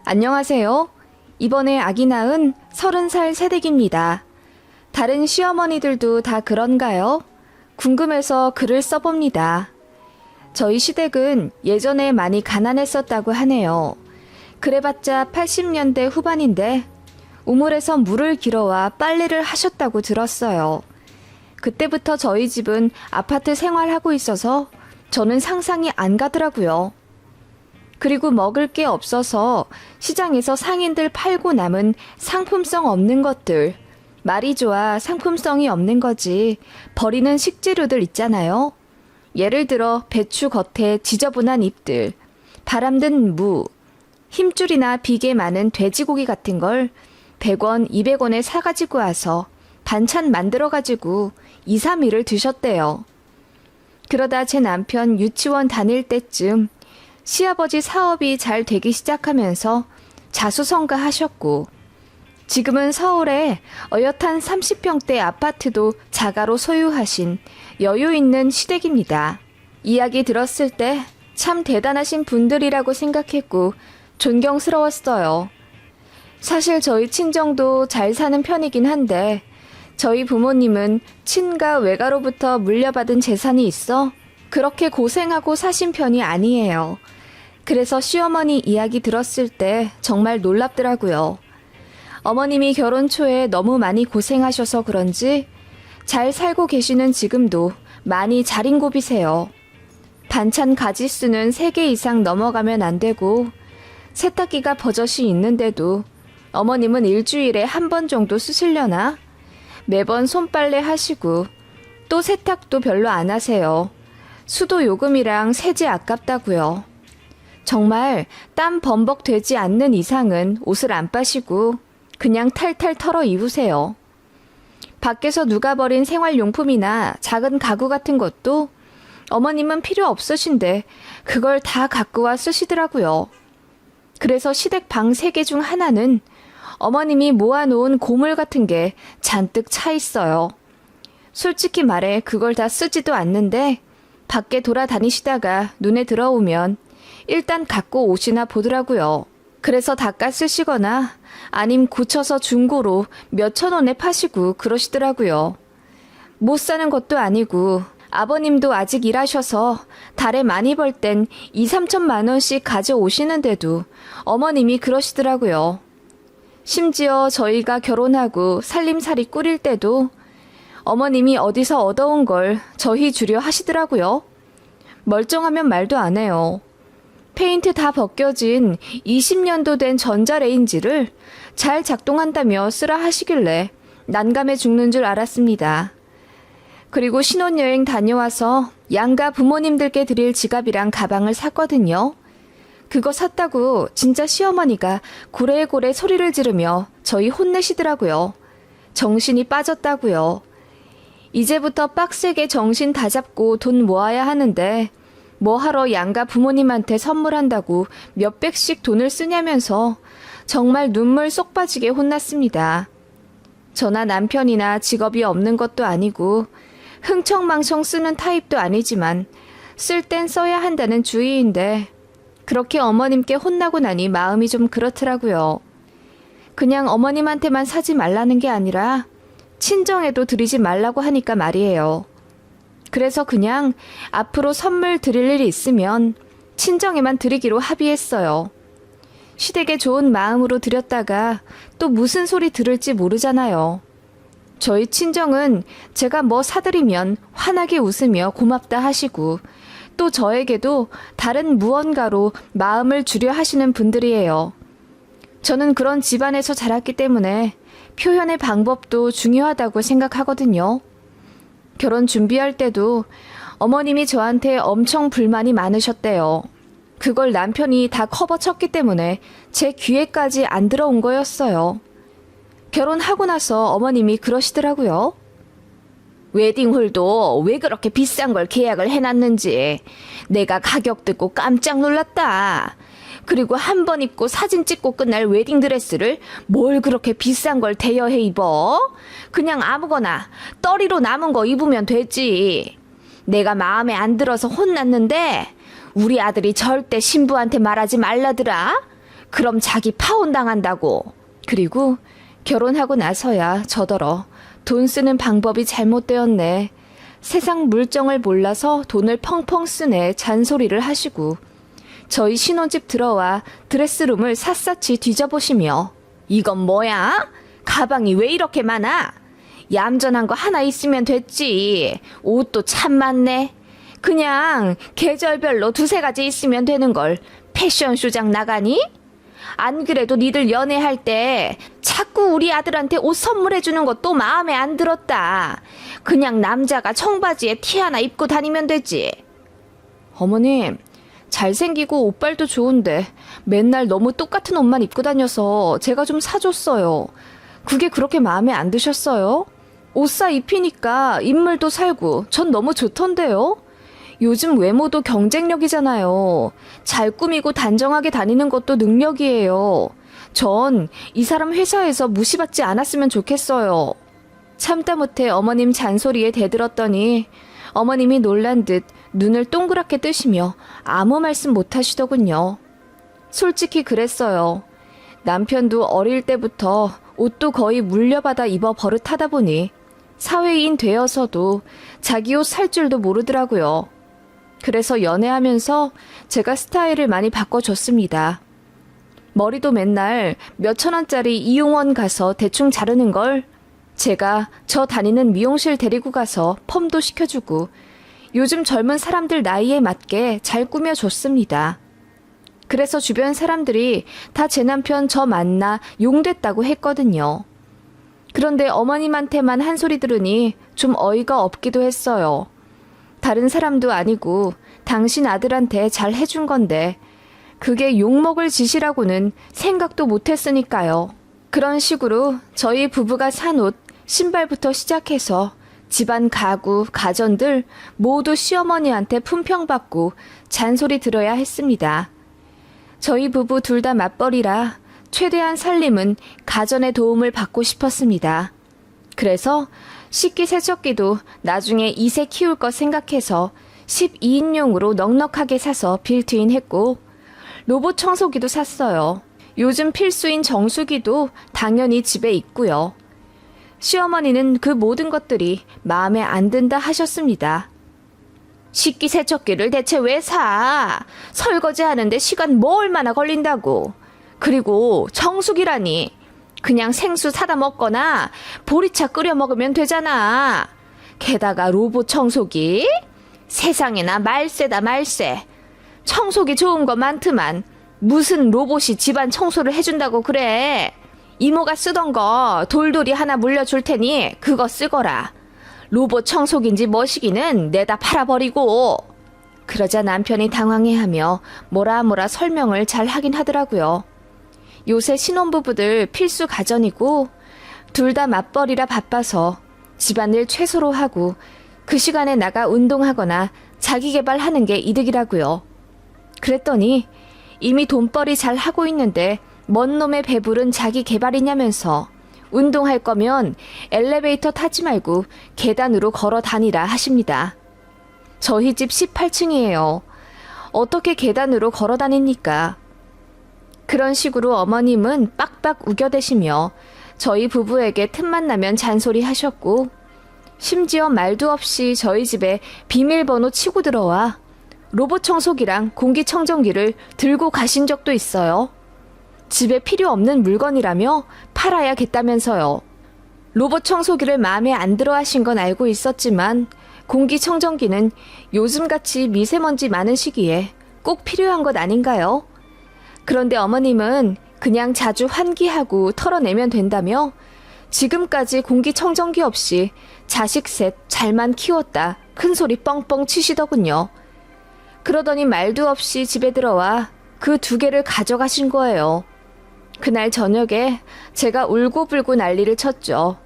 안녕하세요. 이번에 아기 낳은 30살 새댁입니다. 다른 시어머니들도 다 그런가요? 궁금해서 글을 써봅니다. 저희 시댁은 예전에 많이 가난했었다고 하네요. 그래봤자 80년대 후반인데 우물에서 물을 길어와 빨래를 하셨다고 들었어요. 그때부터 저희 집은 아파트 생활하고 있어서 저는 상상이 안 가더라고요. 그리고 먹을 게 없어서 시장에서 상인들 팔고 남은 상품성 없는 것들, 말이 좋아 상품성이 없는 거지 버리는 식재료들 있잖아요. 예를 들어 배추 겉에 지저분한 잎들, 바람든 무, 힘줄이나 비계 많은 돼지고기 같은 걸 100원, 200원에 사가지고 와서 반찬 만들어가지고 2, 3일을 드셨대요. 그러다 제 남편 유치원 다닐 때쯤 시아버지 사업이 잘 되기 시작하면서 자수성가하셨고 지금은 서울에 어엿한 30평대 아파트도 자가로 소유하신 여유 있는 시댁입니다. 이야기 들었을 때 참 대단하신 분들이라고 생각했고 존경스러웠어요. 사실 저희 친정도 잘 사는 편이긴 한데 저희 부모님은 친가 외가로부터 물려받은 재산이 있어 그렇게 고생하고 사신 편이 아니에요. 그래서 시어머니 이야기 들었을 때 정말 놀랍더라고요. 어머님이 결혼 초에 너무 많이 고생하셔서 그런지 잘 살고 계시는 지금도 많이 자린고비세요. 반찬 가지수는 3개 이상 넘어가면 안 되고 세탁기가 버젓이 있는데도 어머님은 일주일에 1번 정도 쓰시려나? 매번 손빨래 하시고 또 세탁도 별로 안 하세요. 수도 요금이랑 세제 아깝다고요. 정말 땀 범벅 되지 않는 이상은 옷을 안 빠시고 그냥 탈탈 털어 입으세요. 밖에서 누가 버린 생활용품이나 작은 가구 같은 것도 어머님은 필요 없으신데 그걸 다 갖고 와 쓰시더라고요. 그래서 시댁 방 3개 중 하나는 어머님이 모아놓은 고물 같은 게 잔뜩 차 있어요. 솔직히 말해 그걸 다 쓰지도 않는데 밖에 돌아다니시다가 눈에 들어오면 일단 갖고 오시나 보더라고요. 그래서 닦아 쓰시거나 아님 고쳐서 중고로 몇천 원에 파시고 그러시더라고요. 못 사는 것도 아니고 아버님도 아직 일하셔서 달에 많이 벌 땐 2, 3천만 원씩 가져오시는데도 어머님이 그러시더라고요. 심지어 저희가 결혼하고 살림살이 꾸릴 때도 어머님이 어디서 얻어온 걸 저희 주려 하시더라고요. 멀쩡하면 말도 안 해요. 페인트 다 벗겨진 20년도 된 전자레인지를 잘 작동한다며 쓰라 하시길래 난감해 죽는 줄 알았습니다. 그리고 신혼여행 다녀와서 양가 부모님들께 드릴 지갑이랑 가방을 샀거든요. 그거 샀다고 진짜 시어머니가 고래고래 소리를 지르며 저희 혼내시더라고요. 정신이 빠졌다고요. 이제부터 빡세게 정신 다 잡고 돈 모아야 하는데 뭐하러 양가 부모님한테 선물한다고 몇백씩 돈을 쓰냐면서 정말 눈물 쏙 빠지게 혼났습니다. 저나 남편이나 직업이 없는 것도 아니고 흥청망청 쓰는 타입도 아니지만 쓸 땐 써야 한다는 주의인데 그렇게 어머님께 혼나고 나니 마음이 좀 그렇더라고요. 그냥 어머님한테만 사지 말라는 게 아니라 친정에도 드리지 말라고 하니까 말이에요. 그래서 그냥 앞으로 선물 드릴 일이 있으면 친정에만 드리기로 합의했어요. 시댁에 좋은 마음으로 드렸다가 또 무슨 소리 들을지 모르잖아요. 저희 친정은 제가 뭐 사드리면 환하게 웃으며 고맙다 하시고 또 저에게도 다른 무언가로 마음을 주려 하시는 분들이에요. 저는 그런 집안에서 자랐기 때문에 표현의 방법도 중요하다고 생각하거든요. 결혼 준비할 때도 어머님이 저한테 엄청 불만이 많으셨대요. 그걸 남편이 다 커버쳤기 때문에 제 귀에까지 안 들어온 거였어요. 결혼하고 나서 어머님이 그러시더라고요. 웨딩홀도 왜 그렇게 비싼 걸 계약을 해놨는지 내가 가격 듣고 깜짝 놀랐다. 그리고 한 번 입고 사진 찍고 끝날 웨딩드레스를 뭘 그렇게 비싼 걸 대여해 입어? 그냥 아무거나 떨이로 남은 거 입으면 되지. 내가 마음에 안 들어서 혼났는데 우리 아들이 절대 신부한테 말하지 말라더라. 그럼 자기 파혼당한다고. 그리고 결혼하고 나서야 저더러 돈 쓰는 방법이 잘못되었네. 세상 물정을 몰라서 돈을 펑펑 쓰네 잔소리를 하시고 저희 신혼집 들어와 드레스룸을 샅샅이 뒤져보시며 이건 뭐야? 가방이 왜 이렇게 많아? 얌전한 거 하나 있으면 됐지. 옷도 참 많네. 그냥 계절별로 두세 가지 있으면 되는 걸 패션쇼장 나가니? 안 그래도 니들 연애할 때 자꾸 우리 아들한테 옷 선물해주는 것도 마음에 안 들었다. 그냥 남자가 청바지에 티 하나 입고 다니면 되지. 어머님, 잘생기고 옷발도 좋은데 맨날 너무 똑같은 옷만 입고 다녀서 제가 좀 사줬어요. 그게 그렇게 마음에 안 드셨어요? 옷 사 입히니까 인물도 살고 전 너무 좋던데요? 요즘 외모도 경쟁력이잖아요. 잘 꾸미고 단정하게 다니는 것도 능력이에요. 전 이 사람 회사에서 무시받지 않았으면 좋겠어요. 참다 못해 어머님 잔소리에 대들었더니 어머님이 놀란 듯 눈을 동그랗게 뜨시며 아무 말씀 못 하시더군요. 솔직히 그랬어요. 남편도 어릴 때부터 옷도 거의 물려받아 입어 버릇하다 보니 사회인 되어서도 자기 옷 살 줄도 모르더라고요. 그래서 연애하면서 제가 스타일을 많이 바꿔줬습니다. 머리도 맨날 몇천 원짜리 이용원 가서 대충 자르는 걸 제가 저 다니는 미용실 데리고 가서 펌도 시켜주고 요즘 젊은 사람들 나이에 맞게 잘 꾸며줬습니다. 그래서 주변 사람들이 다 제 남편 저 만나 용됐다고 했거든요. 그런데 어머님한테만 한 소리 들으니 좀 어이가 없기도 했어요. 다른 사람도 아니고 당신 아들한테 잘 해준 건데 그게 욕먹을 짓이라고는 생각도 못했으니까요. 그런 식으로 저희 부부가 산 옷, 신발부터 시작해서 집안 가구, 가전들 모두 시어머니한테 품평받고 잔소리 들어야 했습니다. 저희 부부 둘 다 맞벌이라 최대한 살림은 가전의 도움을 받고 싶었습니다. 그래서 식기세척기도 나중에 2세 키울 것 생각해서 12인용으로 넉넉하게 사서 빌트인 했고 로봇 청소기도 샀어요. 요즘 필수인 정수기도 당연히 집에 있고요. 시어머니는 그 모든 것들이 마음에 안 든다 하셨습니다. 식기세척기를 대체 왜 사? 설거지 하는데 시간 뭐 얼마나 걸린다고. 그리고 정수기라니. 그냥 생수 사다 먹거나 보리차 끓여 먹으면 되잖아. 게다가 로봇 청소기? 세상에나 말세다 말세. 청소기 좋은 거 많더만 무슨 로봇이 집안 청소를 해준다고 그래. 이모가 쓰던 거 돌돌이 하나 물려줄 테니 그거 쓰거라. 로봇 청소기인지 뭐시기는 내다 팔아버리고. 그러자 남편이 당황해하며 뭐라 설명을 잘 하긴 하더라고요. 요새 신혼부부들 필수 가전이고 둘 다 맞벌이라 바빠서 집안일 최소로 하고 그 시간에 나가 운동하거나 자기계발하는 게 이득이라고요. 그랬더니 이미 돈벌이 잘 하고 있는데 뭔 놈의 배부른 자기 개발이냐면서 운동할 거면 엘리베이터 타지 말고 계단으로 걸어 다니라 하십니다. 저희 집 18층이에요. 어떻게 계단으로 걸어 다닙니까? 그런 식으로 어머님은 빡빡 우겨대시며 저희 부부에게 틈만 나면 잔소리 하셨고 심지어 말도 없이 저희 집에 비밀번호 치고 들어와 로봇 청소기랑 공기청정기를 들고 가신 적도 있어요. 집에 필요 없는 물건이라며 팔아야겠다면서요. 로봇 청소기를 마음에 안 들어 하신 건 알고 있었지만 공기청정기는 요즘같이 미세먼지 많은 시기에 꼭 필요한 것 아닌가요? 그런데 어머님은 그냥 자주 환기하고 털어내면 된다며 지금까지 공기청정기 없이 자식 셋 잘만 키웠다 큰 소리 뻥뻥 치시더군요. 그러더니 말도 없이 집에 들어와 그 2개를 가져가신 거예요. 그날 저녁에 제가 울고불고 난리를 쳤죠.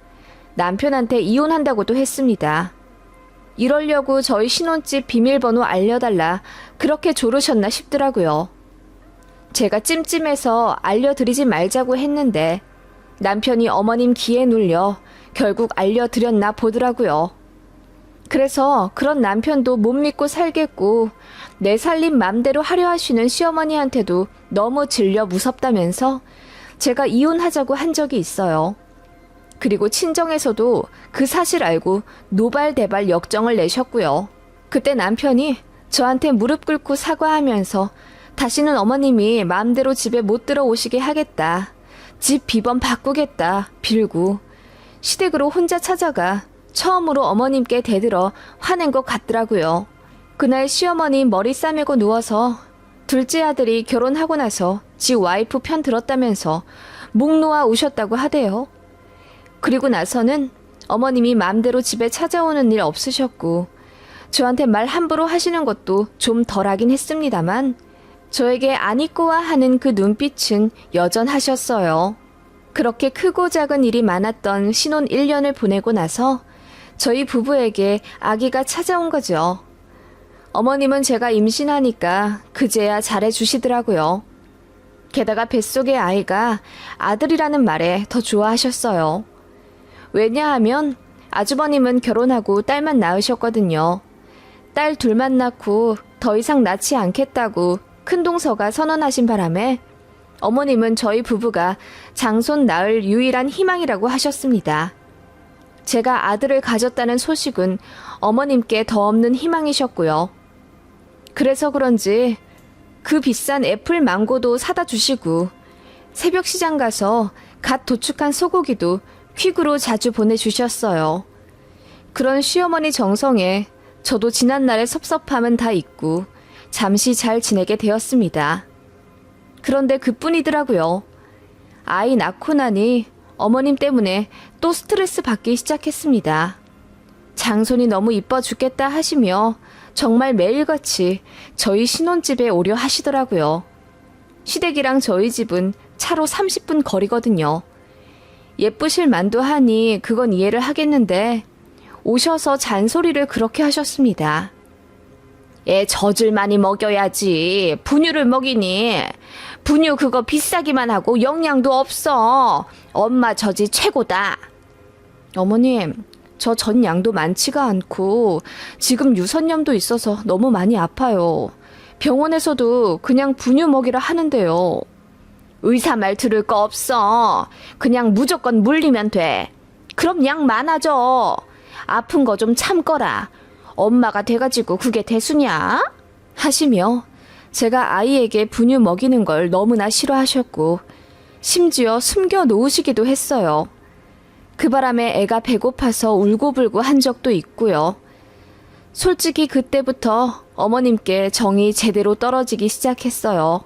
남편한테 이혼한다고도 했습니다. 이러려고 저희 신혼집 비밀번호 알려달라 그렇게 조르셨나 싶더라고요. 제가 찜찜해서 알려드리지 말자고 했는데 남편이 어머님 기에 눌려 결국 알려드렸나 보더라고요. 그래서 그런 남편도 못 믿고 살겠고 내 살림 맘대로 하려 하시는 시어머니한테도 너무 질려 무섭다면서 제가 이혼하자고 한 적이 있어요. 그리고 친정에서도 그 사실 알고 노발대발 역정을 내셨고요. 그때 남편이 저한테 무릎 꿇고 사과하면서 다시는 어머님이 마음대로 집에 못 들어오시게 하겠다. 집 비번 바꾸겠다. 빌고 시댁으로 혼자 찾아가 처음으로 어머님께 대들어 화낸 것 같더라고요. 그날 시어머니 머리 싸매고 누워서 둘째 아들이 결혼하고 나서 지 와이프 편 들었다면서 목 놓아 우셨다고 하대요. 그리고 나서는 어머님이 마음대로 집에 찾아오는 일 없으셨고 저한테 말 함부로 하시는 것도 좀 덜하긴 했습니다만 저에게 아니꼬아 하는 그 눈빛은 여전하셨어요. 그렇게 크고 작은 일이 많았던 신혼 1년을 보내고 나서 저희 부부에게 아기가 찾아온 거죠. 어머님은 제가 임신하니까 그제야 잘해주시더라고요. 게다가 뱃속의 아이가 아들이라는 말에 더 좋아하셨어요. 왜냐하면 아주버님은 결혼하고 딸만 낳으셨거든요. 딸 둘만 낳고 더 이상 낳지 않겠다고 큰동서가 선언하신 바람에 어머님은 저희 부부가 장손 낳을 유일한 희망이라고 하셨습니다. 제가 아들을 가졌다는 소식은 어머님께 더 없는 희망이셨고요. 그래서 그런지 그 비싼 애플 망고도 사다 주시고 새벽 시장 가서 갓 도축한 소고기도 퀵으로 자주 보내주셨어요. 그런 시어머니 정성에 저도 지난날의 섭섭함은 다 잊고 잠시 잘 지내게 되었습니다. 그런데 그뿐이더라고요. 아이 낳고 나니 어머님 때문에 또 스트레스 받기 시작했습니다. 장손이 너무 이뻐 죽겠다 하시며 정말 매일같이 저희 신혼집에 오려 하시더라고요. 시댁이랑 저희 집은 차로 30분 거리거든요. 예쁘실 만도 하니 그건 이해를 하겠는데 오셔서 잔소리를 그렇게 하셨습니다. 애 젖을 많이 먹여야지. 분유를 먹이니. 분유 그거 비싸기만 하고 영양도 없어. 엄마 젖이 최고다. 어머님, 저 젖 양도 많지가 않고 지금 유선염도 있어서 너무 많이 아파요. 병원에서도 그냥 분유 먹이라 하는데요. 의사 말 들을 거 없어. 그냥 무조건 물리면 돼. 그럼 양 많아져. 아픈 거 좀 참거라. 엄마가 돼가지고 그게 대수냐? 하시며 제가 아이에게 분유 먹이는 걸 너무나 싫어하셨고 심지어 숨겨 놓으시기도 했어요. 그 바람에 애가 배고파서 울고불고 한 적도 있고요. 솔직히 그때부터 어머님께 정이 제대로 떨어지기 시작했어요.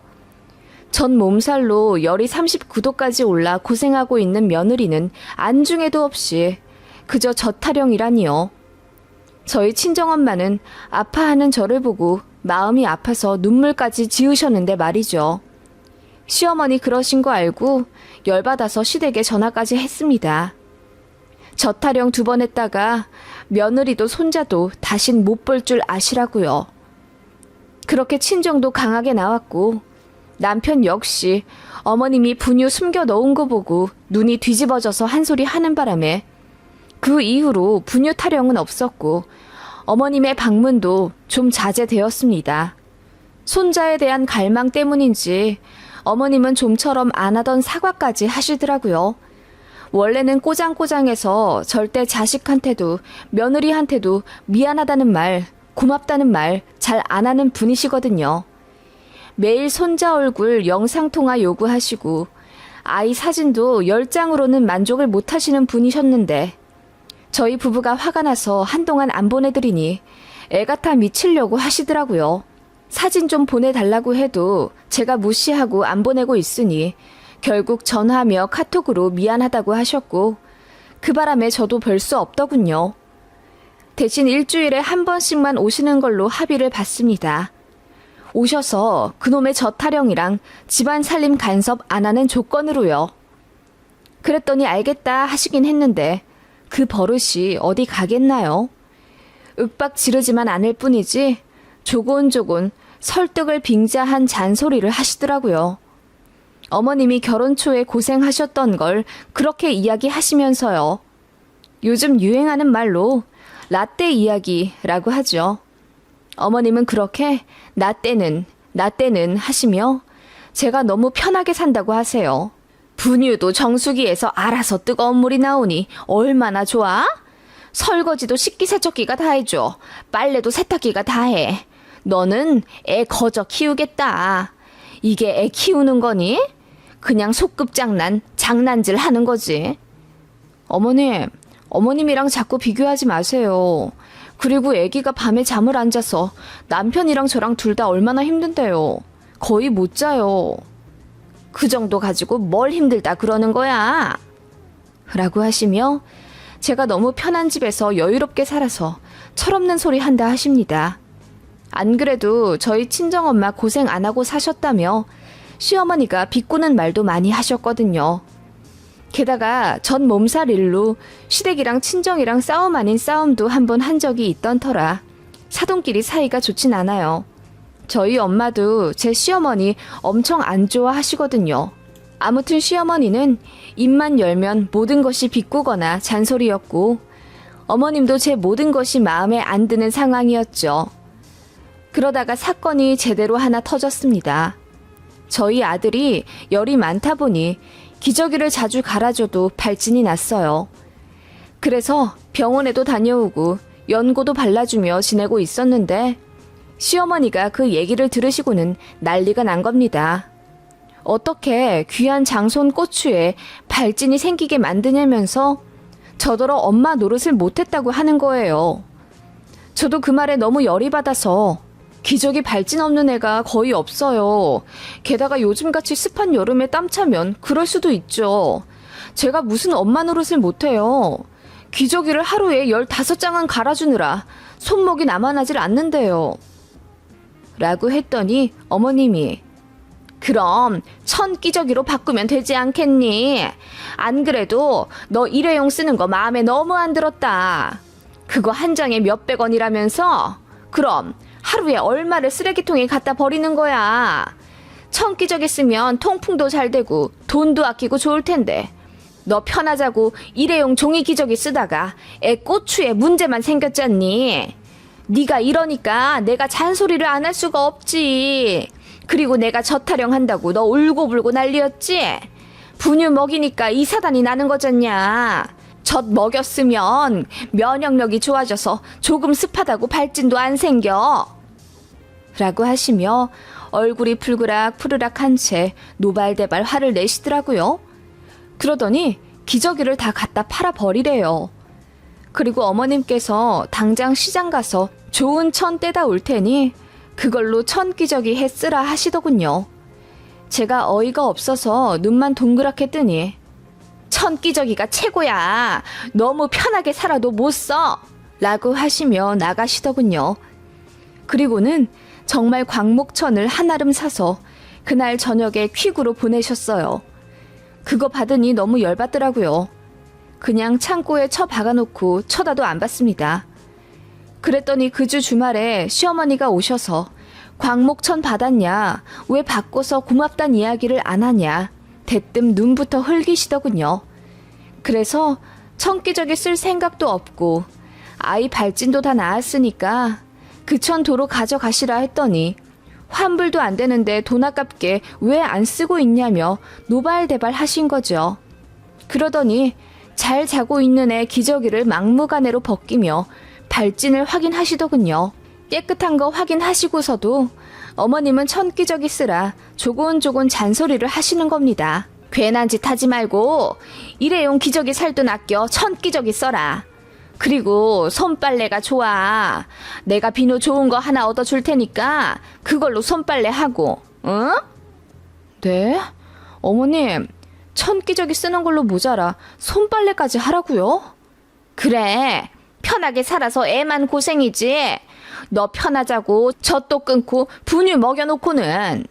전 몸살로 열이 39도까지 올라 고생하고 있는 며느리는 안중에도 없이 그저 젖타령이라니요. 저희 친정엄마는 아파하는 저를 보고 마음이 아파서 눈물까지 지으셨는데 말이죠. 시어머니 그러신 거 알고 열받아서 시댁에 전화까지 했습니다. 젖타령 2번 했다가 며느리도 손자도 다신 못 볼 줄 아시라고요. 그렇게 친정도 강하게 나왔고 남편 역시 어머님이 분유 숨겨 넣은 거 보고 눈이 뒤집어져서 한 소리 하는 바람에 그 이후로 분유 타령은 없었고 어머님의 방문도 좀 자제되었습니다. 손자에 대한 갈망 때문인지 어머님은 좀처럼 안 하던 사과까지 하시더라고요. 원래는 꼬장꼬장해서 절대 자식한테도 며느리한테도 미안하다는 말, 고맙다는 말 잘 안 하는 분이시거든요. 매일 손자 얼굴 영상통화 요구하시고 아이 사진도 10장으로는 만족을 못 하시는 분이셨는데 저희 부부가 화가 나서 한동안 안 보내드리니 애가 다 미치려고 하시더라고요. 사진 좀 보내달라고 해도 제가 무시하고 안 보내고 있으니 결국 전화하며 카톡으로 미안하다고 하셨고 그 바람에 저도 별 수 없더군요. 대신 일주일에 한 번씩만 오시는 걸로 합의를 봤습니다. 오셔서 그놈의 젖타령이랑 집안 살림 간섭 안 하는 조건으로요. 그랬더니 알겠다 하시긴 했는데 그 버릇이 어디 가겠나요? 윽박 지르지만 않을 뿐이지 조곤조곤 설득을 빙자한 잔소리를 하시더라고요. 어머님이 결혼 초에 고생하셨던 걸 그렇게 이야기하시면서요. 요즘 유행하는 말로 라떼 이야기라고 하죠. 어머님은 그렇게 나 때는 하시며 제가 너무 편하게 산다고 하세요. 분유도 정수기에서 알아서 뜨거운 물이 나오니 얼마나 좋아? 설거지도 식기세척기가 다 해줘. 빨래도 세탁기가 다 해. 너는 애 거저 키우겠다. 이게 애 키우는 거니? 그냥 소꿉장난, 장난질 하는 거지. 어머님이랑 자꾸 비교하지 마세요. 그리고 애기가 밤에 잠을 안 자서 남편이랑 저랑 둘 다 얼마나 힘든데요. 거의 못 자요. 그 정도 가지고 뭘 힘들다 그러는 거야? 라고 하시며 제가 너무 편한 집에서 여유롭게 살아서 철없는 소리 한다 하십니다. 안 그래도 저희 친정엄마 고생 안 하고 사셨다며 시어머니가 비꼬는 말도 많이 하셨거든요. 게다가 전 몸살 일로 시댁이랑 친정이랑 싸움 아닌 싸움도 한 번 한 적이 있던 터라 사돈끼리 사이가 좋진 않아요. 저희 엄마도 제 시어머니 엄청 안 좋아하시거든요. 아무튼 시어머니는 입만 열면 모든 것이 비꼬거나 잔소리였고 어머님도 제 모든 것이 마음에 안 드는 상황이었죠. 그러다가 사건이 제대로 하나 터졌습니다. 저희 아들이 열이 많다 보니 기저귀를 자주 갈아줘도 발진이 났어요. 그래서 병원에도 다녀오고 연고도 발라주며 지내고 있었는데 시어머니가 그 얘기를 들으시고는 난리가 난 겁니다. 어떻게 귀한 장손 고추에 발진이 생기게 만드냐면서 저더러 엄마 노릇을 못했다고 하는 거예요. 저도 그 말에 너무 열이 받아서 기저귀 발진 없는 애가 거의 없어요. 게다가 요즘같이 습한 여름에 땀 차면 그럴 수도 있죠. 제가 무슨 엄마 노릇을 못해요. 기저귀를 하루에 15장은 갈아주느라 손목이 남아나질 않는데요. 라고 했더니 어머님이 그럼 1000 기저귀로 바꾸면 되지 않겠니? 안 그래도 너 일회용 쓰는 거 마음에 너무 안 들었다. 그거 한 장에 몇백 원이라면서? 그럼 하루에 얼마를 쓰레기통에 갖다 버리는 거야. 1000 기저귀 쓰면 통풍도 잘 되고 돈도 아끼고 좋을 텐데 너 편하자고 일회용 종이 기저귀 쓰다가 애 고추에 문제만 생겼잖니. 네가 이러니까 내가 잔소리를 안 할 수가 없지. 그리고 내가 젖타령 한다고 너 울고불고 난리였지? 분유 먹이니까 이 사단이 나는 거잖냐. 젖 먹였으면 면역력이 좋아져서 조금 습하다고 발진도 안 생겨. 라고 하시며 얼굴이 풀그락 한 채 노발대발 화를 내시더라고요. 그러더니 기저귀를 다 갖다 팔아버리래요. 그리고 어머님께서 당장 시장 가서 좋은 천 떼다 올 테니 그걸로 1000 기저귀 해 쓰라 하시더군요. 제가 어이가 없어서 눈만 동그랗게 뜨니 1000 기저귀가 최고야. 너무 편하게 살아도 못 써. 라고 하시며 나가시더군요. 그리고는 정말 광목천을 한아름 사서 그날 저녁에 퀵으로 보내셨어요. 그거 받으니 너무 열받더라고요. 그냥 창고에 처 박아놓고 쳐다도 안 봤습니다. 그랬더니 그 주 주말에 시어머니가 오셔서 광목천 받았냐, 왜 바꿔서 고맙단 이야기를 안 하냐, 대뜸 눈부터 흘기시더군요. 그래서 천기저귀 쓸 생각도 없고 아이 발진도 다 나았으니까 그 천 도로 가져가시라 했더니 환불도 안 되는데 돈 아깝게 왜 안 쓰고 있냐며 노발대발 하신 거죠. 그러더니 잘 자고 있는 애 기저귀를 막무가내로 벗기며 발진을 확인하시더군요. 깨끗한 거 확인하시고서도 어머님은 1000 기저귀 쓰라 조곤조곤 잔소리를 하시는 겁니다. 괜한 짓 하지 말고 일회용 기저귀 살 돈 아껴 1000 기저귀 써라. 그리고 손빨래가 좋아. 내가 비누 좋은 거 하나 얻어줄 테니까 그걸로 손빨래 하고. 응? 네? 어머님, 1000 기저귀 쓰는 걸로 모자라 손빨래까지 하라고요? 그래, 편하게 살아서 애만 고생이지. 너 편하자고 젖도 끊고 분유 먹여놓고는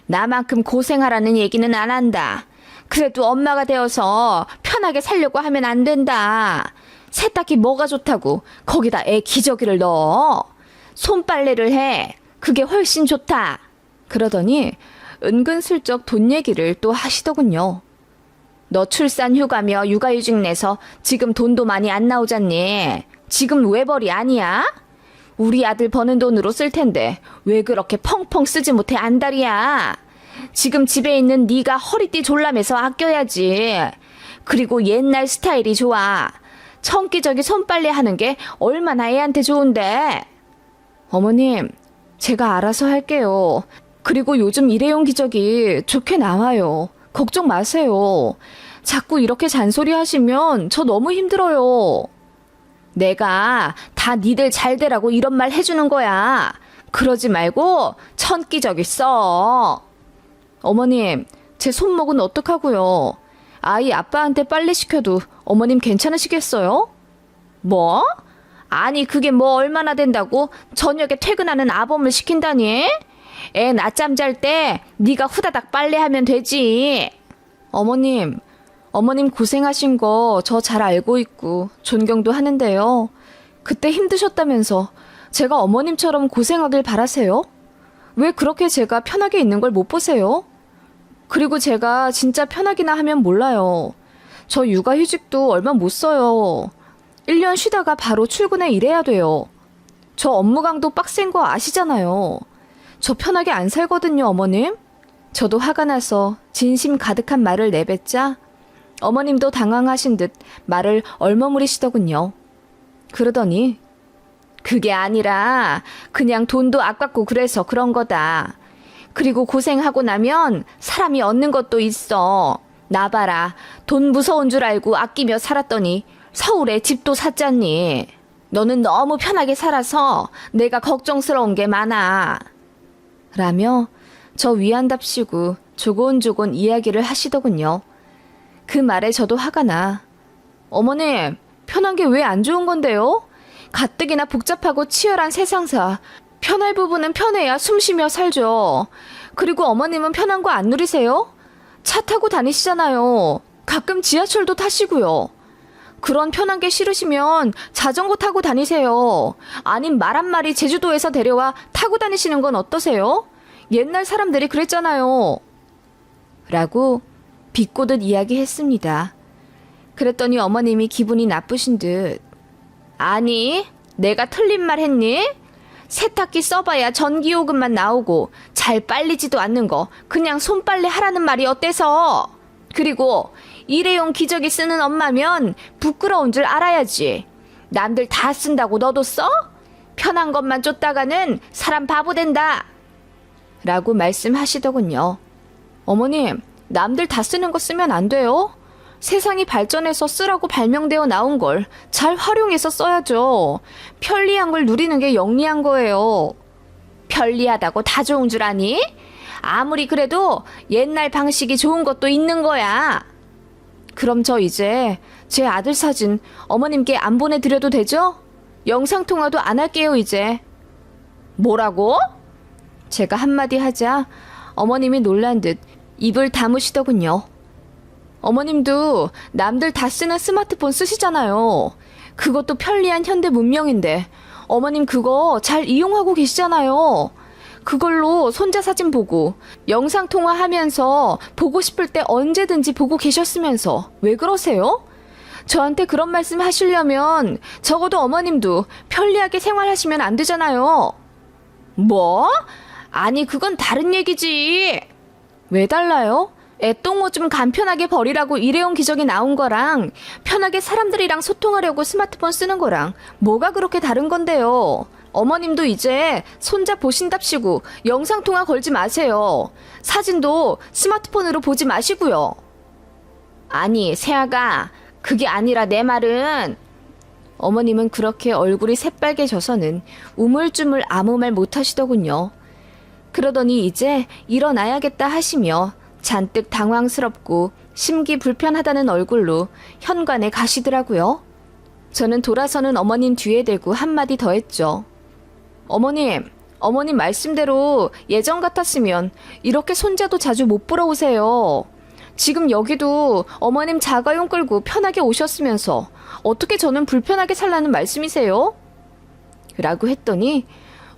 나만큼 고생하라는 얘기는 안 한다. 그래도 엄마가 되어서 편하게 살려고 하면 안 된다. 세탁기 뭐가 좋다고 거기다 애 기저귀를 넣어. 손빨래를 해. 그게 훨씬 좋다. 그러더니 은근슬쩍 돈 얘기를 또 하시더군요. 너 출산 휴가며 육아휴직 내서 지금 돈도 많이 안 나오잖니. 지금 외벌이 아니야? 우리 아들 버는 돈으로 쓸 텐데 왜 그렇게 펑펑 쓰지 못해 안달이야? 지금 집에 있는 네가 허리띠 졸라매서 아껴야지. 그리고 옛날 스타일이 좋아. 청기저기 손빨래 하는 게 얼마나 애한테 좋은데. 어머님, 제가 알아서 할게요. 그리고 요즘 일회용 기저귀 좋게 나와요. 걱정 마세요. 자꾸 이렇게 잔소리 하시면 저 너무 힘들어요. 내가 다 니들 잘 되라고 이런 말 해주는 거야. 그러지 말고 천기저귀 써. 어머님, 제 손목은 어떡하고요? 아이 아빠한테 빨래 시켜도 어머님 괜찮으시겠어요? 뭐? 아니 그게 뭐 얼마나 된다고 저녁에 퇴근하는 아범을 시킨다니? 애 낮잠 잘 때 네가 후다닥 빨래하면 되지. 어머님 고생하신 거 저 잘 알고 있고 존경도 하는데요. 그때 힘드셨다면서 제가 어머님처럼 고생하길 바라세요? 왜 그렇게 제가 편하게 있는 걸 못 보세요? 그리고 제가 진짜 편하기나 하면 몰라요. 저 육아휴직도 얼마 못 써요. 1년 쉬다가 바로 출근해 일해야 돼요. 저 업무 강도 빡센 거 아시잖아요. 저 편하게 안 살거든요, 어머님. 저도 화가 나서 진심 가득한 말을 내뱉자 어머님도 당황하신 듯 말을 얼머무리시더군요. 그러더니 그게 아니라 그냥 돈도 아깝고 그래서 그런 거다. 그리고 고생하고 나면 사람이 얻는 것도 있어. 나 봐라. 돈 무서운 줄 알고 아끼며 살았더니 서울에 집도 샀잖니. 너는 너무 편하게 살아서 내가 걱정스러운 게 많아. 라며 저 위안답시고 조곤조곤 이야기를 하시더군요. 그 말에 저도 화가 나. 어머님, 편한 게 왜 안 좋은 건데요? 가뜩이나 복잡하고 치열한 세상사. 편할 부분은 편해야 숨 쉬며 살죠. 그리고 어머님은 편한 거 안 누리세요? 차 타고 다니시잖아요. 가끔 지하철도 타시고요. 그런 편한 게 싫으시면 자전거 타고 다니세요. 아님 말 한마리 제주도에서 데려와 타고 다니시는 건 어떠세요? 옛날 사람들이 그랬잖아요. 라고 비꼬듯 이야기했습니다. 그랬더니 어머님이 기분이 나쁘신 듯 아니, 내가 틀린 말 했니? 세탁기 써봐야 전기요금만 나오고 잘 빨리지도 않는 거 그냥 손빨래 하라는 말이 어때서? 그리고 일회용 기저귀 쓰는 엄마면 부끄러운 줄 알아야지. 남들 다 쓴다고 너도 써? 편한 것만 쫓다가는 사람 바보 된다. 라고 말씀하시더군요. 어머님, 남들 다 쓰는 거 쓰면 안 돼요. 세상이 발전해서 쓰라고 발명되어 나온 걸 잘 활용해서 써야죠. 편리한 걸 누리는 게 영리한 거예요. 편리하다고 다 좋은 줄 아니? 아무리 그래도 옛날 방식이 좋은 것도 있는 거야. 그럼 저 이제 제 아들 사진 어머님께 안 보내드려도 되죠? 영상통화도 안 할게요, 이제. 뭐라고? 제가 한마디 하자 어머님이 놀란 듯 입을 다무시더군요. 어머님도 남들 다 쓰는 스마트폰 쓰시잖아요. 그것도 편리한 현대 문명인데 어머님 그거 잘 이용하고 계시잖아요. 그걸로 손자 사진 보고 영상통화하면서 보고 싶을 때 언제든지 보고 계셨으면서 왜 그러세요? 저한테 그런 말씀 하시려면 적어도 어머님도 편리하게 생활하시면 안 되잖아요. 뭐? 아니 그건 다른 얘기지. 왜 달라요? 애똥 좀 간편하게 버리라고 일회용 기저귀 나온 거랑 편하게 사람들이랑 소통하려고 스마트폰 쓰는 거랑 뭐가 그렇게 다른 건데요. 어머님도 이제 손자 보신답시고 영상통화 걸지 마세요. 사진도 스마트폰으로 보지 마시고요. 아니 새아가 그게 아니라 내 말은. 어머님은 그렇게 얼굴이 새빨개져서는 우물쭈물 아무 말 못하시더군요. 그러더니 이제 일어나야겠다 하시며 잔뜩 당황스럽고 심기 불편하다는 얼굴로 현관에 가시더라고요. 저는 돌아서는 어머님 뒤에 대고 한마디 더 했죠. 어머님 말씀대로 예전 같았으면 이렇게 손자도 자주 못 보러 오세요. 지금 여기도 어머님 자가용 끌고 편하게 오셨으면서 어떻게 저는 불편하게 살라는 말씀이세요? 라고 했더니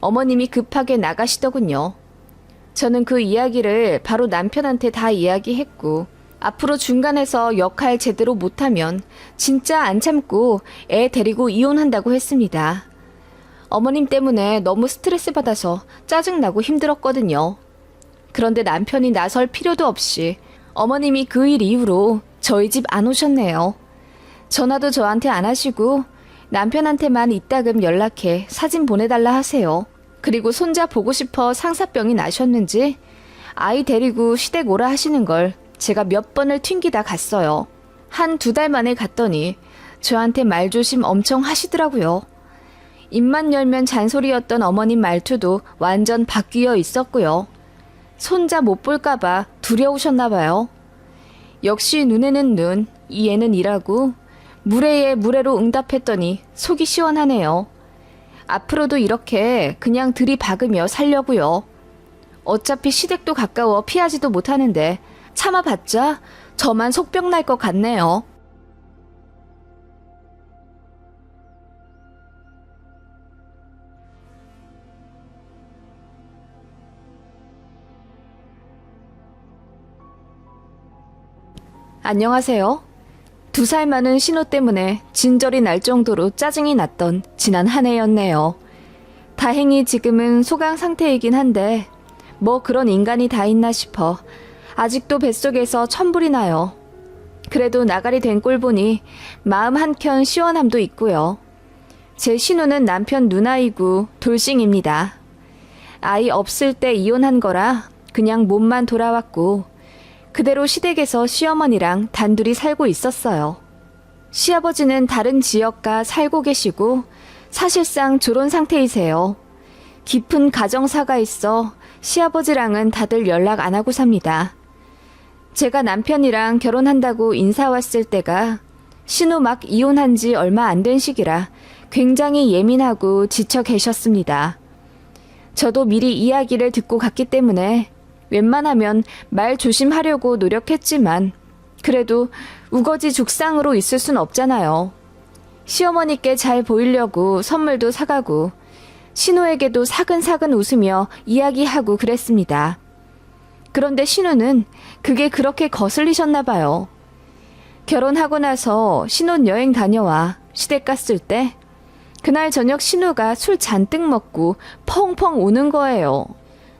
어머님이 급하게 나가시더군요. 저는 그 이야기를 바로 남편한테 다 이야기했고 앞으로 중간에서 역할 제대로 못하면 진짜 안 참고 애 데리고 이혼한다고 했습니다. 어머님 때문에 너무 스트레스 받아서 짜증나고 힘들었거든요. 그런데 남편이 나설 필요도 없이 어머님이 그 일 이후로 저희 집 안 오셨네요. 전화도 저한테 안 하시고 남편한테만 이따금 연락해 사진 보내달라 하세요. 그리고 손자 보고 싶어 상사병이 나셨는지 아이 데리고 시댁 오라 하시는 걸 제가 몇 번을 튕기다 갔어요. 한 2달 만에 갔더니 저한테 말조심 엄청 하시더라고요. 입만 열면 잔소리였던 어머님 말투도 완전 바뀌어 있었고요. 손자 못 볼까봐 두려우셨나 봐요. 역시 눈에는 눈, 이에는 이라고 무례에 무례로 응답했더니 속이 시원하네요. 앞으로도 이렇게 그냥 들이박으며 살려고요. 어차피 시댁도 가까워 피하지도 못하는데 참아봤자 저만 속병 날 것 같네요. 안녕하세요. 2살 많은 신호 때문에 진절이 날 정도로 짜증이 났던 지난 한 해였네요. 다행히 지금은 소강 상태이긴 한데 뭐 그런 인간이 다 있나 싶어 아직도 뱃속에서 천불이 나요. 그래도 나가리 된 꼴 보니 마음 한켠 시원함도 있고요. 제 신우는 남편 누나이고 돌싱입니다. 아이 없을 때 이혼한 거라 그냥 몸만 돌아왔고 그대로 시댁에서 시어머니랑 단둘이 살고 있었어요. 시아버지는 다른 지역가 살고 계시고 사실상 졸혼 상태이세요. 깊은 가정사가 있어 시아버지랑은 다들 연락 안 하고 삽니다. 제가 남편이랑 결혼한다고 인사 왔을 때가 신우 막 이혼한 지 얼마 안 된 시기라 굉장히 예민하고 지쳐 계셨습니다. 저도 미리 이야기를 듣고 갔기 때문에 웬만하면 말 조심하려고 노력했지만 그래도 우거지 죽상으로 있을 순 없잖아요. 시어머니께 잘 보이려고 선물도 사가고 신우에게도 사근사근 웃으며 이야기하고 그랬습니다. 그런데 신우는 그게 그렇게 거슬리셨나 봐요. 결혼하고 나서 신혼여행 다녀와 시댁 갔을 때 그날 저녁 신우가 술 잔뜩 먹고 펑펑 우는 거예요.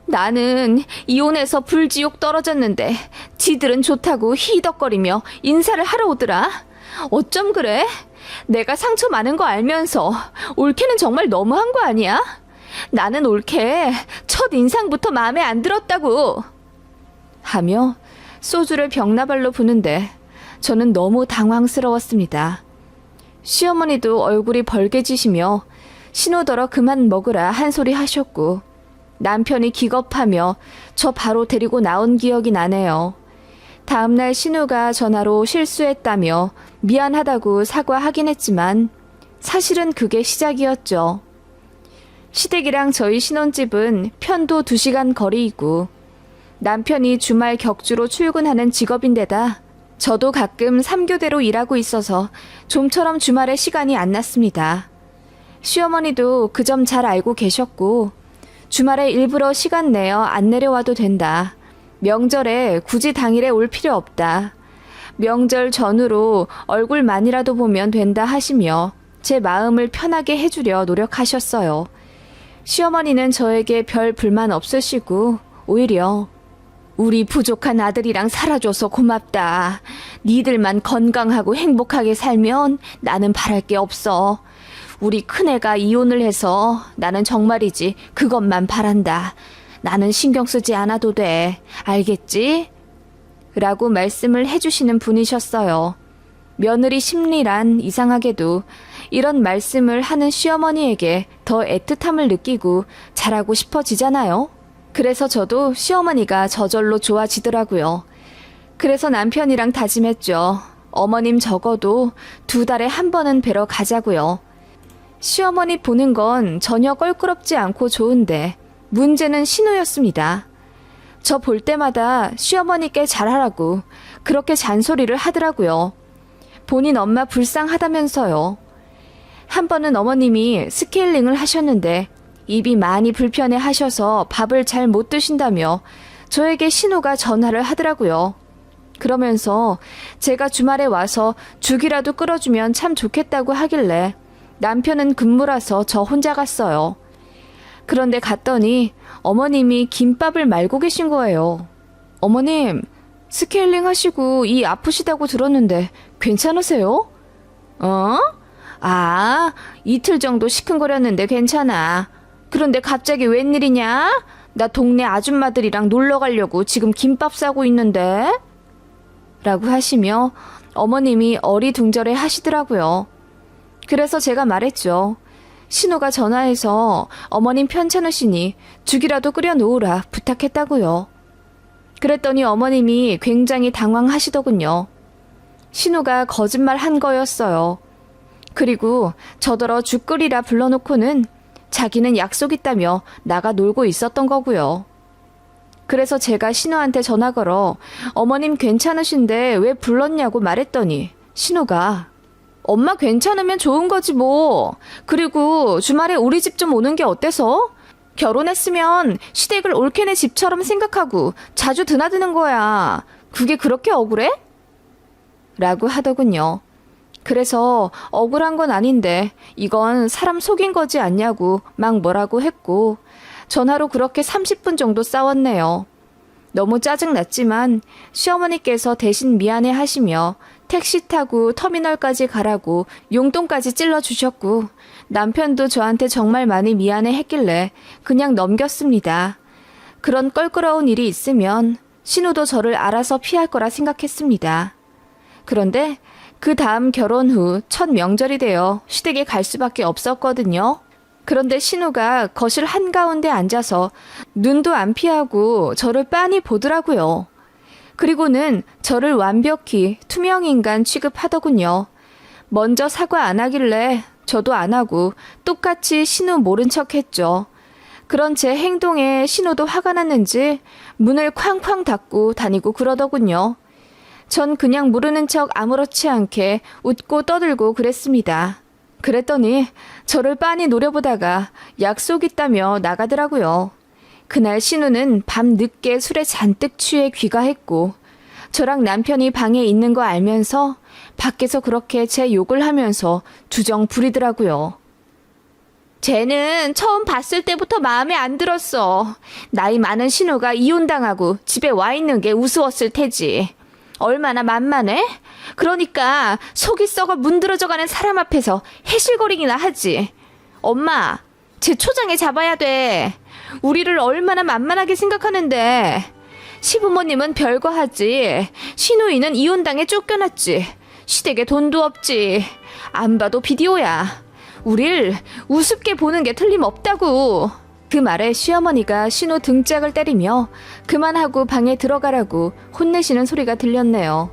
나는 이혼해서 불지옥 떨어졌는데 지들은 좋다고 히덕거리며 인사를 하러 오더라. 어쩜 그래? 내가 상처 많은 거 알면서 올케는 정말 너무한 거 아니야? 나는 올케 첫 인상부터 마음에 안 들었다고. 하며 소주를 벽나발로 부는데 저는 너무 당황스러웠습니다. 시어머니도 얼굴이 벌개지시며 신우더러 그만 먹으라 한 소리 하셨고 남편이 기겁하며 저 바로 데리고 나온 기억이 나네요. 다음날 신우가 전화로 실수했다며 미안하다고 사과하긴 했지만 사실은 그게 시작이었죠. 시댁이랑 저희 신혼집은 편도 2시간 거리이고 남편이 주말 격주로 출근하는 직업인데다 저도 가끔 3교대로 일하고 있어서 좀처럼 주말에 시간이 안 났습니다. 시어머니도 그 점 잘 알고 계셨고 주말에 일부러 시간 내어 안 내려와도 된다. 명절에 굳이 당일에 올 필요 없다. 명절 전후로 얼굴만이라도 보면 된다 하시며 제 마음을 편하게 해주려 노력하셨어요. 시어머니는 저에게 별 불만 없으시고 오히려 우리 부족한 아들이랑 살아줘서 고맙다. 니들만 건강하고 행복하게 살면 나는 바랄 게 없어. 우리 큰애가 이혼을 해서 나는 정말이지 그것만 바란다. 나는 신경 쓰지 않아도 돼. 알겠지? 라고 말씀을 해주시는 분이셨어요. 며느리 심리란 이상하게도 이런 말씀을 하는 시어머니에게 더 애틋함을 느끼고 잘하고 싶어지잖아요. 그래서 저도 시어머니가 저절로 좋아지더라고요. 그래서 남편이랑 다짐했죠. 어머님 적어도 2달에 한 번은 뵈러 가자고요. 시어머니 보는 건 전혀 껄끄럽지 않고 좋은데 문제는 신우였습니다. 저 볼 때마다 시어머니께 잘하라고 그렇게 잔소리를 하더라고요. 본인 엄마 불쌍하다면서요. 한 번은 어머님이 스케일링을 하셨는데 입이 많이 불편해 하셔서 밥을 잘 못 드신다며 저에게 신우가 전화를 하더라고요. 그러면서 제가 주말에 와서 죽이라도 끓여주면 참 좋겠다고 하길래 남편은 근무라서 저 혼자 갔어요. 그런데 갔더니 어머님이 김밥을 말고 계신 거예요. 어머님, 스케일링 하시고 이 아프시다고 들었는데 괜찮으세요? 이틀 정도 시큰거렸는데 괜찮아. 그런데 갑자기 웬일이냐? 나 동네 아줌마들이랑 놀러 가려고 지금 김밥 싸고 있는데? 라고 하시며 어머님이 어리둥절해 하시더라고요. 그래서 제가 말했죠. 신우가 전화해서 어머님 편찮으시니 죽이라도 끓여 놓으라 부탁했다고요. 그랬더니 어머님이 굉장히 당황하시더군요. 신우가 거짓말 한 거였어요. 그리고 저더러 죽 끓이라 불러놓고는 자기는 약속 있다며 나가 놀고 있었던 거고요. 그래서 제가 신우한테 전화 걸어 어머님 괜찮으신데 왜 불렀냐고 말했더니 신우가 엄마 괜찮으면 좋은 거지 뭐. 그리고 주말에 우리 집 좀 오는 게 어때서? 결혼했으면 시댁을 올케네 집처럼 생각하고 자주 드나드는 거야. 그게 그렇게 억울해? 라고 하더군요. 그래서 억울한 건 아닌데 이건 사람 속인 거지 않냐고 막 뭐라고 했고 전화로 그렇게 30분 정도 싸웠네요. 너무 짜증났지만 시어머니께서 대신 미안해 하시며 택시 타고 터미널까지 가라고 용돈까지 찔러주셨고 남편도 저한테 정말 많이 미안해 했길래 그냥 넘겼습니다. 그런 껄끄러운 일이 있으면 신우도 저를 알아서 피할 거라 생각했습니다. 그런데 그 다음 결혼 후 첫 명절이 되어 시댁에 갈 수밖에 없었거든요. 그런데 신우가 거실 한가운데 앉아서 눈도 안 피하고 저를 빤히 보더라고요. 그리고는 저를 완벽히 투명인간 취급하더군요. 먼저 사과 안 하길래 저도 안 하고 똑같이 신우 모른 척 했죠. 그런 제 행동에 신우도 화가 났는지 문을 쾅쾅 닫고 다니고 그러더군요. 전 그냥 모르는 척 아무렇지 않게 웃고 떠들고 그랬습니다. 그랬더니 저를 빤히 노려보다가 약속 있다며 나가더라고요. 그날 신우는 밤 늦게 술에 잔뜩 취해 귀가했고 저랑 남편이 방에 있는 거 알면서 밖에서 그렇게 제 욕을 하면서 주정 부리더라고요. 쟤는 처음 봤을 때부터 마음에 안 들었어. 나이 많은 신우가 이혼당하고 집에 와 있는 게 우스웠을 테지. 얼마나 만만해? 그러니까 속이 썩어 문드러져가는 사람 앞에서 해실거리기나 하지. 엄마, 쟤 초장에 잡아야 돼. 우리를 얼마나 만만하게 생각하는데. 시부모님은 별거 하지. 시누이는 이혼당해 쫓겨났지. 시댁에 돈도 없지. 안 봐도 비디오야. 우릴 우습게 보는 게 틀림없다고. 그 말에 시어머니가 신우 등짝을 때리며 그만하고 방에 들어가라고 혼내시는 소리가 들렸네요.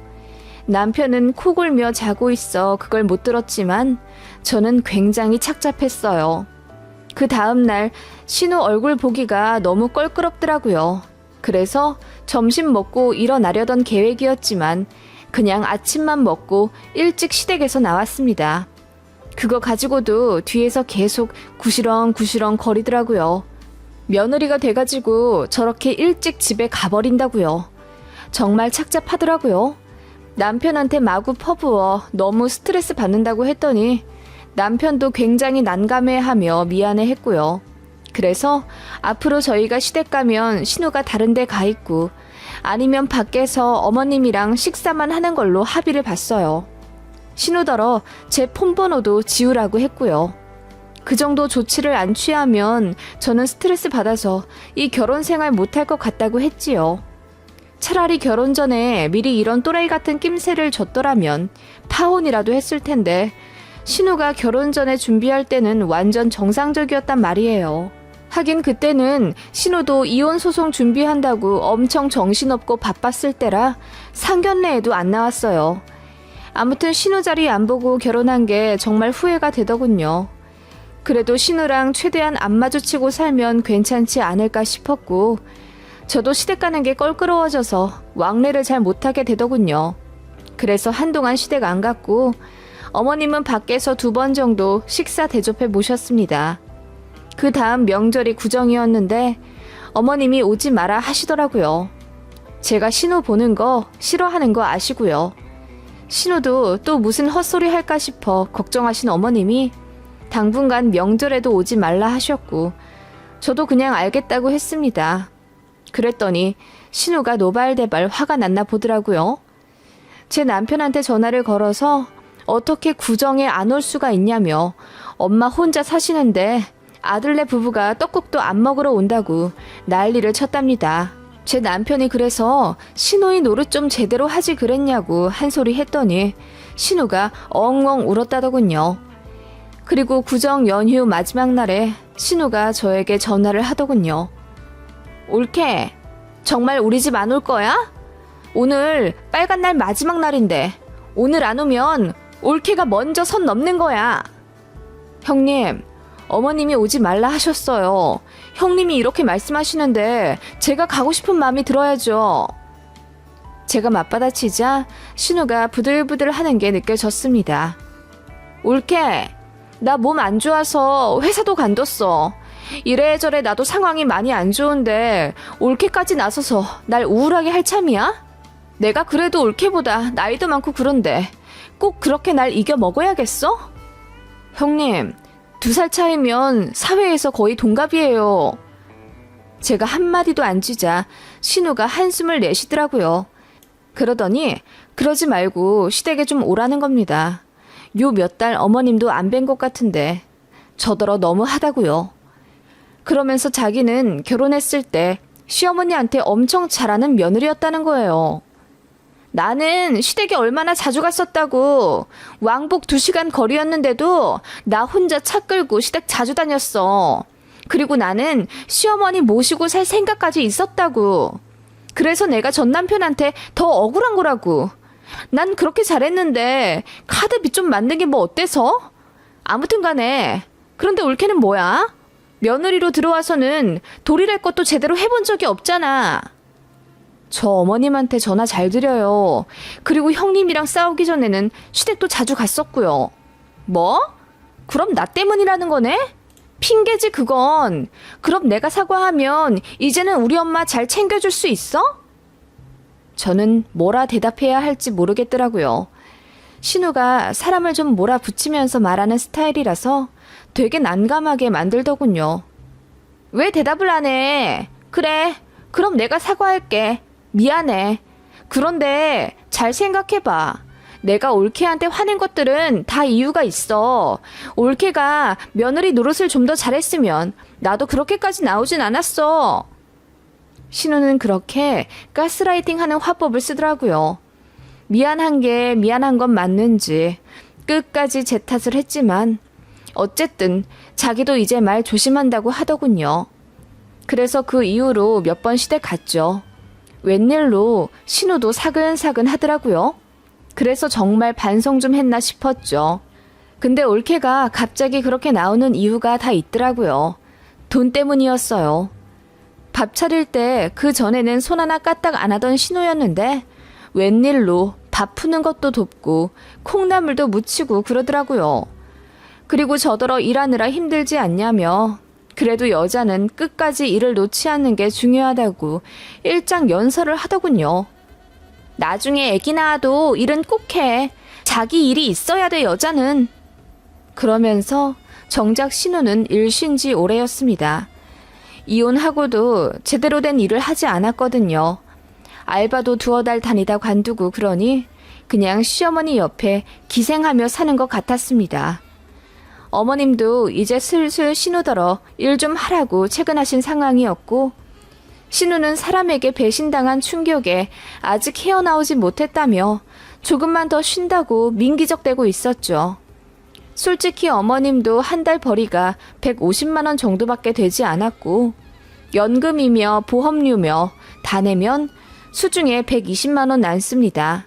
남편은 코 골며 자고 있어 그걸 못 들었지만 저는 굉장히 착잡했어요. 그 다음날 신우 얼굴 보기가 너무 껄끄럽더라고요. 그래서 점심 먹고 일어나려던 계획이었지만 그냥 아침만 먹고 일찍 시댁에서 나왔습니다. 그거 가지고도 뒤에서 계속 구시렁구시렁 거리더라고요. 며느리가 돼가지고 저렇게 일찍 집에 가버린다고요. 정말 착잡하더라고요. 남편한테 마구 퍼부어 너무 스트레스 받는다고 했더니 남편도 굉장히 난감해하며 미안해했고요. 그래서 앞으로 저희가 시댁 가면 신우가 다른 데 가 있고 아니면 밖에서 어머님이랑 식사만 하는 걸로 합의를 봤어요. 신우더러 제 폰번호도 지우라고 했고요. 그 정도 조치를 안 취하면 저는 스트레스 받아서 이 결혼 생활 못할 것 같다고 했지요. 차라리 결혼 전에 미리 이런 또라이 같은 낌새를 줬더라면 파혼이라도 했을 텐데 신우가 결혼 전에 준비할 때는 완전 정상적이었단 말이에요. 하긴 그때는 신우도 이혼 소송 준비한다고 엄청 정신없고 바빴을 때라 상견례에도 안 나왔어요. 아무튼 신우 자리 안 보고 결혼한 게 정말 후회가 되더군요. 그래도 신우랑 최대한 안 마주치고 살면 괜찮지 않을까 싶었고 저도 시댁 가는 게 껄끄러워져서 왕래를 잘 못하게 되더군요. 그래서 한동안 시댁 안 갔고 어머님은 밖에서 2번 정도 식사 대접해 모셨습니다. 그 다음 명절이 구정이었는데 어머님이 오지 마라 하시더라고요. 제가 신우 보는 거 싫어하는 거 아시고요. 신우도 또 무슨 헛소리 할까 싶어 걱정하신 어머님이 당분간 명절에도 오지 말라 하셨고 저도 그냥 알겠다고 했습니다. 그랬더니 신우가 노발대발 화가 났나 보더라고요. 제 남편한테 전화를 걸어서 어떻게 구정에 안 올 수가 있냐며 엄마 혼자 사시는데 아들네 부부가 떡국도 안 먹으러 온다고 난리를 쳤답니다. 제 남편이 그래서 신우이 노릇 좀 제대로 하지 그랬냐고 한 소리 했더니 신우가 엉엉 울었다더군요. 그리고 구정 연휴 마지막 날에 신우가 저에게 전화를 하더군요. 올케, 정말 우리 집 안 올 거야? 오늘 빨간 날 마지막 날인데 오늘 안 오면 올케가 먼저 선 넘는 거야. 형님, 어머님이 오지 말라 하셨어요. 형님이 이렇게 말씀하시는데 제가 가고 싶은 마음이 들어야죠. 제가 맞받아치자 신우가 부들부들 하는 게 느껴졌습니다. 올케, 나 몸 안 좋아서 회사도 간뒀어. 이래저래 나도 상황이 많이 안 좋은데 올케까지 나서서 날 우울하게 할 참이야? 내가 그래도 올케보다 나이도 많고 그런데 꼭 그렇게 날 이겨 먹어야겠어? 형님, 2살 차이면 사회에서 거의 동갑이에요. 제가 한마디도 안 쥐자 신우가 한숨을 내쉬더라고요. 그러더니 그러지 말고 시댁에 좀 오라는 겁니다. 요 몇 달 어머님도 안 뵌 것 같은데 저더러 너무하다고요. 그러면서 자기는 결혼했을 때 시어머니한테 엄청 잘하는 며느리였다는 거예요. 나는 시댁에 얼마나 자주 갔었다고. 왕복 2시간 거리였는데도 나 혼자 차 끌고 시댁 자주 다녔어. 그리고 나는 시어머니 모시고 살 생각까지 있었다고. 그래서 내가 전 남편한테 더 억울한 거라고. 난 그렇게 잘했는데 카드비 좀 만든 게 뭐 어때서? 아무튼 간에. 그런데 올케는 뭐야? 며느리로 들어와서는 도리랄 것도 제대로 해본 적이 없잖아. 저 어머님한테 전화 잘 드려요. 그리고 형님이랑 싸우기 전에는 시댁도 자주 갔었고요. 뭐? 그럼 나 때문이라는 거네? 핑계지 그건. 그럼 내가 사과하면 이제는 우리 엄마 잘 챙겨줄 수 있어? 저는 뭐라 대답해야 할지 모르겠더라고요. 신우가 사람을 좀 몰아붙이면서 말하는 스타일이라서 되게 난감하게 만들더군요. 왜 대답을 안 해? 그래, 그럼 내가 사과할게. 미안해. 그런데 잘 생각해봐. 내가 올케한테 화낸 것들은 다 이유가 있어. 올케가 며느리 노릇을 좀 더 잘했으면 나도 그렇게까지 나오진 않았어. 신우는 그렇게 가스라이팅 하는 화법을 쓰더라고요. 미안한 게 미안한 건 맞는지 끝까지 제 탓을 했지만 어쨌든 자기도 이제 말 조심한다고 하더군요. 그래서 그 이후로 몇 번 시댁 갔죠. 웬일로 신우도 사근사근 하더라고요. 그래서 정말 반성 좀 했나 싶었죠. 근데 올케가 갑자기 그렇게 나오는 이유가 다 있더라고요. 돈 때문이었어요. 밥 차릴 때 그 전에는 손 하나 까딱 안 하던 신우였는데 웬일로 밥 푸는 것도 돕고 콩나물도 무치고 그러더라고요. 그리고 저더러 일하느라 힘들지 않냐며 그래도 여자는 끝까지 일을 놓지 않는 게 중요하다고 일장 연설을 하더군요. 나중에 애기 낳아도 일은 꼭 해. 자기 일이 있어야 돼, 여자는. 그러면서 정작 신우는 일 쉰 지 오래였습니다. 이혼하고도 제대로 된 일을 하지 않았거든요. 알바도 2달 다니다 관두고 그러니 그냥 시어머니 옆에 기생하며 사는 것 같았습니다. 어머님도 이제 슬슬 신우더러 일 좀 하라고 채근하신 상황이었고 신우는 사람에게 배신당한 충격에 아직 헤어나오지 못했다며 조금만 더 쉰다고 민기적대고 있었죠. 솔직히 어머님도 한 달 벌이가 150만 원 정도밖에 되지 않았고 연금이며 보험료며 다 내면 수중에 120만 원 남습니다.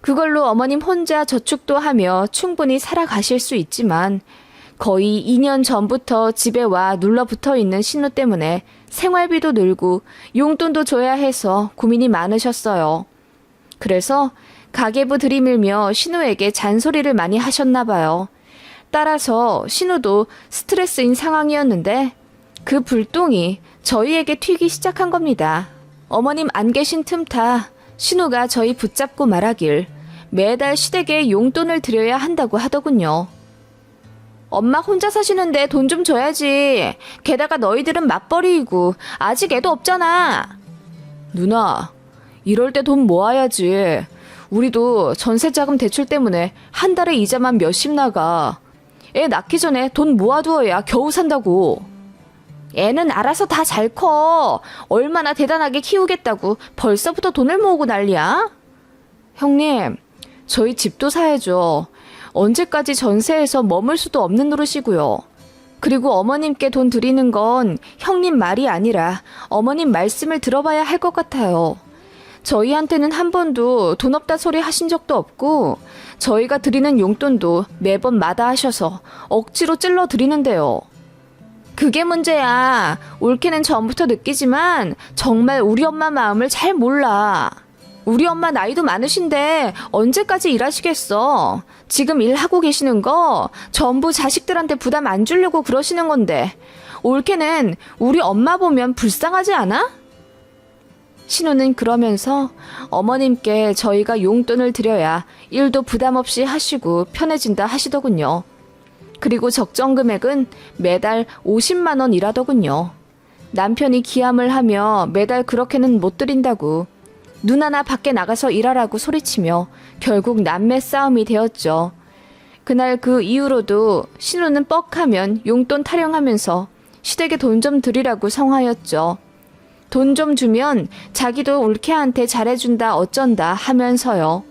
그걸로 어머님 혼자 저축도 하며 충분히 살아가실 수 있지만 거의 2년 전부터 집에 와 눌러붙어 있는 신우 때문에 생활비도 늘고 용돈도 줘야 해서 고민이 많으셨어요. 그래서 가계부 들이밀며 신우에게 잔소리를 많이 하셨나 봐요. 따라서 신우도 스트레스인 상황이었는데 그 불똥이 저희에게 튀기 시작한 겁니다. 어머님 안 계신 틈타 신우가 저희 붙잡고 말하길 매달 시댁에 용돈을 드려야 한다고 하더군요. 엄마 혼자 사시는데 돈 좀 줘야지. 게다가 너희들은 맞벌이이고 아직 애도 없잖아. 누나, 이럴 때 돈 모아야지. 우리도 전세자금 대출 때문에 한 달에 이자만 몇십 나가. 애 낳기 전에 돈 모아두어야 겨우 산다고. 애는 알아서 다 잘 커. 얼마나 대단하게 키우겠다고 벌써부터 돈을 모으고 난리야? 형님, 저희 집도 사야죠. 언제까지 전세에서 머물 수도 없는 노릇이고요. 그리고 어머님께 돈 드리는 건 형님 말이 아니라 어머님 말씀을 들어봐야 할 것 같아요. 저희한테는 한 번도 돈 없다 소리 하신 적도 없고 저희가 드리는 용돈도 매번 마다하셔서 억지로 찔러 드리는데요. 그게 문제야. 올케는 전부터 느끼지만 정말 우리 엄마 마음을 잘 몰라. 우리 엄마 나이도 많으신데 언제까지 일하시겠어. 지금 일하고 계시는 거 전부 자식들한테 부담 안 주려고 그러시는 건데 올케는 우리 엄마 보면 불쌍하지 않아? 신우는 그러면서 어머님께 저희가 용돈을 드려야 일도 부담 없이 하시고 편해진다 하시더군요. 그리고 적정 금액은 매달 50만 원 일하더군요. 남편이 기함을 하며 매달 그렇게는 못 드린다고 누나나 밖에 나가서 일하라고 소리치며 결국 남매 싸움이 되었죠. 그날 그 이후로도 신우는 뻑하면 용돈 타령하면서 시댁에 돈 좀 드리라고 성화였죠. 돈 좀 주면 자기도 올케한테 잘해준다 어쩐다 하면서요.